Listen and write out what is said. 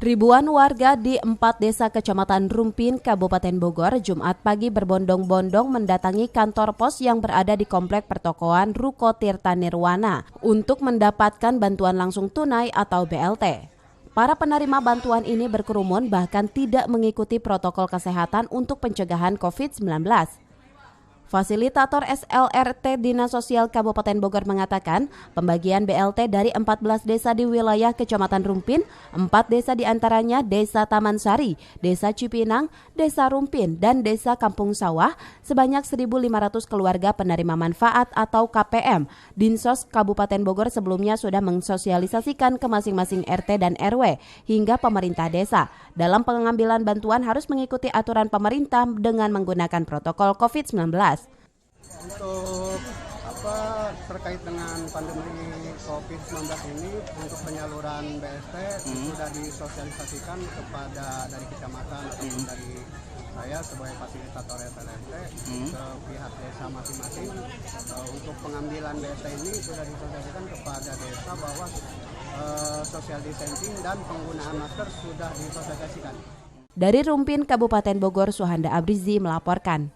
Ribuan warga di 4 desa Kecamatan Rumpin, Kabupaten Bogor, Jumat pagi berbondong-bondong mendatangi kantor pos yang berada di Komplek Pertokoan Ruko Tirta Nirwana untuk mendapatkan bantuan langsung tunai atau BLT. Para penerima bantuan ini berkerumun bahkan tidak mengikuti protokol kesehatan untuk pencegahan COVID-19. Fasilitator SLRT Dinas Sosial Kabupaten Bogor mengatakan pembagian BLT dari 14 desa di wilayah Kecamatan Rumpin, 4 desa diantaranya Desa Taman Sari, Desa Cipinang, Desa Rumpin, dan Desa Kampung Sawah sebanyak 1.500 keluarga penerima manfaat atau KPM. Dinsos Kabupaten Bogor sebelumnya sudah mensosialisasikan ke masing-masing RT dan RW hingga pemerintah desa. Dalam pengambilan bantuan harus mengikuti aturan pemerintah dengan menggunakan protokol COVID-19. Untuk terkait dengan pandemi COVID-19 ini, untuk penyaluran BLT sudah disosialisasikan kepada dari kecamatan ataupun dari saya sebagai fasilitator SLRT ke pihak desa masing-masing. Untuk pengambilan BLT ini sudah disosialisasikan kepada desa bahwa social distancing dan penggunaan masker sudah disosialisasikan. Dari Rumpin, Kabupaten Bogor, Suhanda Abrizi melaporkan.